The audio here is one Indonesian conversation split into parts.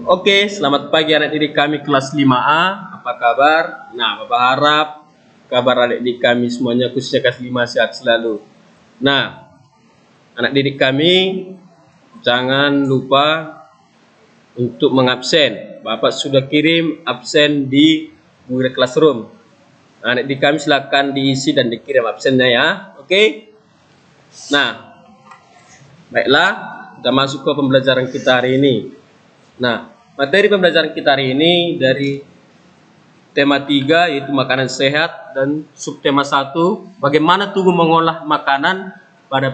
Oke, selamat pagi anak didik kami kelas 5A. Apa kabar? Nah, Bapak harap kabar anak didik kami semuanya khususnya kelas 5 sehat selalu. Nah, anak didik kami jangan lupa untuk mengabsen. Bapak sudah kirim absen di Google Classroom. Nah, anak didik kami silakan diisi dan dikirim absennya ya. Oke? Nah, baiklah, kita masuk ke pembelajaran kita hari ini. Nah, materi pembelajaran kita hari ini dari tema 3 yaitu makanan sehat dan subtema 1 bagaimana tubuh mengolah makanan pada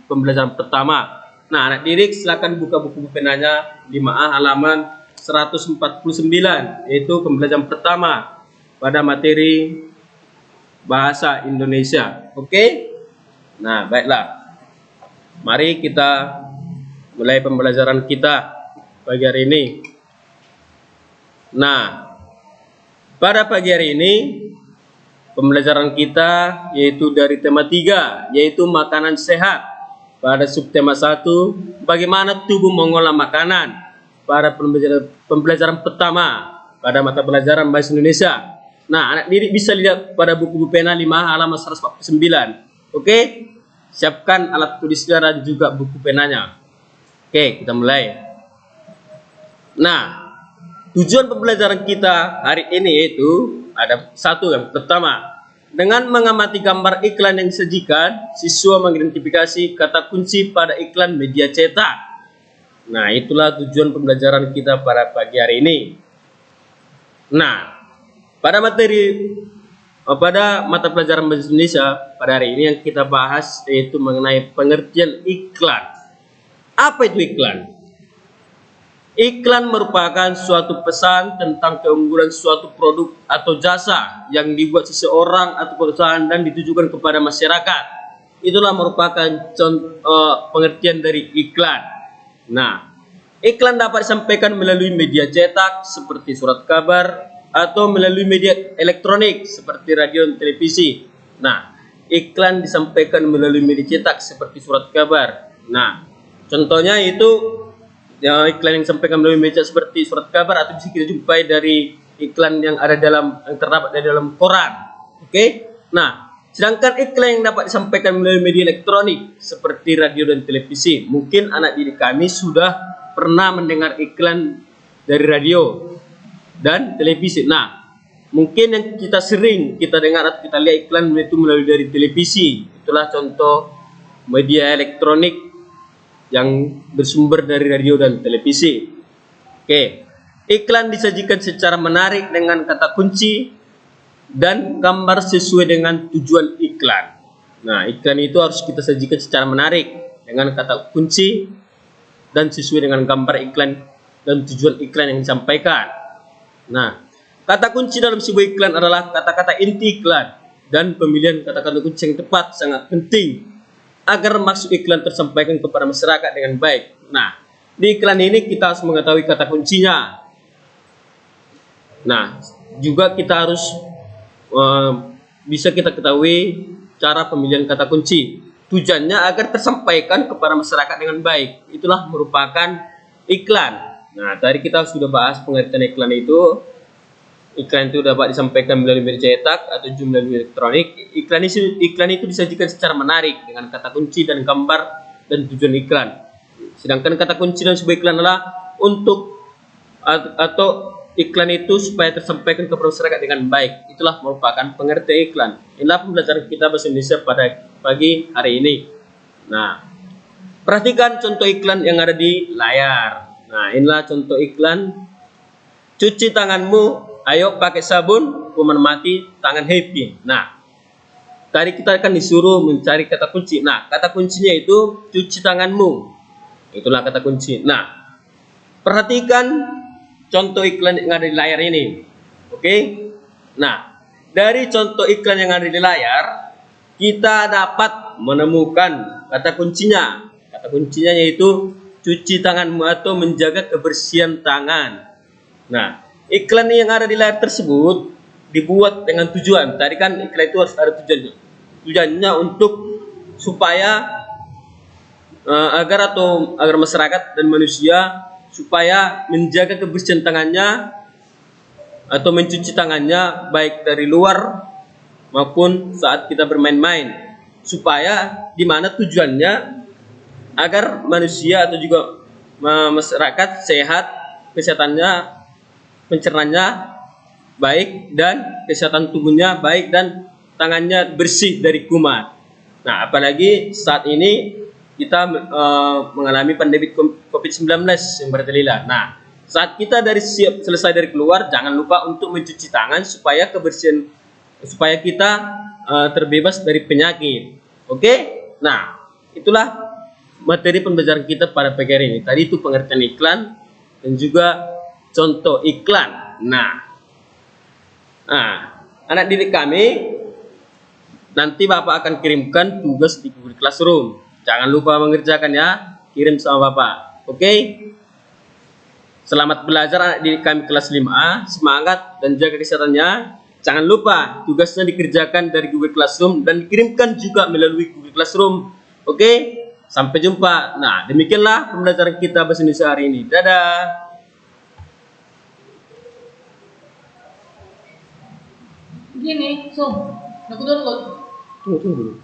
pembelajaran pertama. Nah, anak didik silakan buka buku penanya 5A halaman 149 yaitu pembelajaran pertama pada materi bahasa Indonesia. Oke? Nah, baiklah. Mari kita mulai pembelajaran kita pagi hari ini. Nah, pada pagi hari ini pembelajaran kita yaitu dari tema 3 yaitu makanan sehat. Pada subtema 1 bagaimana tubuh mengolah makanan pada pembelajaran pertama pada mata pelajaran bahasa Indonesia. Nah, anak didik bisa lihat pada buku pena 5 halaman 149. Oke? Siapkan alat tulisnya dan juga buku penanya. Oke, kita mulai. Nah, tujuan pembelajaran kita hari ini yaitu ada satu yang pertama. Dengan mengamati gambar iklan yang disajikan, siswa mengidentifikasi kata kunci pada iklan media cetak. Nah, itulah tujuan pembelajaran kita pada pagi hari ini. Nah, pada mata pelajaran bahasa Indonesia pada hari ini yang kita bahas yaitu mengenai pengertian iklan. Apa itu iklan? Iklan merupakan suatu pesan tentang keunggulan suatu produk atau jasa yang dibuat seseorang atau perusahaan dan ditujukan kepada masyarakat. Itulah merupakan pengertian dari iklan. Nah, iklan dapat disampaikan melalui media cetak seperti surat kabar atau melalui media elektronik seperti radio dan televisi. Nah, iklan disampaikan melalui media cetak seperti surat kabar. Nah, contohnya itu iklan yang disampaikan melalui media seperti surat kabar atau bisa kita jumpai dari iklan yang ada yang terdapat di dalam koran. Oke? Nah, sedangkan iklan yang dapat disampaikan melalui media elektronik seperti radio dan televisi, mungkin anak didik kami sudah pernah mendengar iklan dari radio dan televisi. Nah, mungkin yang kita sering kita dengar atau kita lihat iklan itu melalui dari televisi. Itulah contoh media elektronik yang bersumber dari radio dan televisi. Oke, iklan disajikan secara menarik dengan kata kunci dan gambar sesuai dengan tujuan iklan. Nah, iklan itu harus kita sajikan secara menarik dengan kata kunci dan sesuai dengan gambar iklan dan tujuan iklan yang disampaikan. Nah, kata kunci dalam sebuah iklan adalah kata-kata inti iklan dan pemilihan kata-kata kunci yang tepat sangat penting agar maksud iklan tersampaikan kepada masyarakat dengan baik. Nah, di iklan ini kita harus mengetahui kata kuncinya. Nah, juga kita harus bisa kita ketahui cara pemilihan kata kunci. Tujuannya agar tersampaikan kepada masyarakat dengan baik. Itulah merupakan iklan. Nah, tadi kita sudah bahas pengertian iklan itu. Iklan itu dapat disampaikan melalui media cetak atau melalui elektronik. Iklan itu disajikan secara menarik dengan kata kunci dan gambar dan tujuan iklan. Sedangkan kata kunci dalam sebuah iklan adalah untuk atau iklan itu supaya tersampaikan kepada masyarakat dengan baik. Itulah merupakan pengertian iklan. Inilah pembelajaran kita bahasa Indonesia pada pagi hari ini. Nah, perhatikan contoh iklan yang ada di layar. Nah, inilah contoh iklan. Cuci tanganmu, ayo pakai sabun, hukuman mati, tangan happy. Nah, tadi kita akan disuruh mencari kata kunci. Nah, kata kuncinya itu cuci tanganmu. Itulah kata kunci. Nah, perhatikan contoh iklan yang ada di layar ini. Oke? Nah, dari contoh iklan yang ada di layar, kita dapat menemukan kata kuncinya. Kata kuncinya yaitu cuci tanganmu atau menjaga kebersihan tangan. Nah, iklan yang ada di layar tersebut dibuat dengan tujuan. Tadi kan iklan itu harus ada tujuannya. Tujuannya untuk supaya agar masyarakat dan manusia supaya menjaga kebersihan tangannya atau mencuci tangannya baik dari luar maupun saat kita bermain-main, supaya di mana tujuannya agar manusia atau juga masyarakat sehat, kesehatannya, pencernanya baik, dan kesehatan tubuhnya baik, dan tangannya bersih dari kuman. Nah, apalagi saat ini kita mengalami pandemi COVID-19 yang merajalela. Nah, saat kita selesai dari keluar, jangan lupa untuk mencuci tangan supaya kebersihan, supaya kita terbebas dari penyakit. Oke? Nah, itulah materi pembelajaran kita pada pagi hari ini. Tadi itu pengertian iklan dan juga contoh iklan. Nah, anak didik kami, nanti Bapak akan kirimkan tugas di Google Classroom. Jangan lupa mengerjakan ya, kirim sama Bapak. Oke? Selamat belajar anak didik kami kelas 5A, semangat dan jaga kesehatannya. Jangan lupa tugasnya dikerjakan dari Google Classroom dan dikirimkan juga melalui Google Classroom. Oke? Sampai jumpa. Nah, demikianlah pembelajaran kita bahasa Indonesia hari ini. Dadah. Gini, Sum, aku download. Tunggu.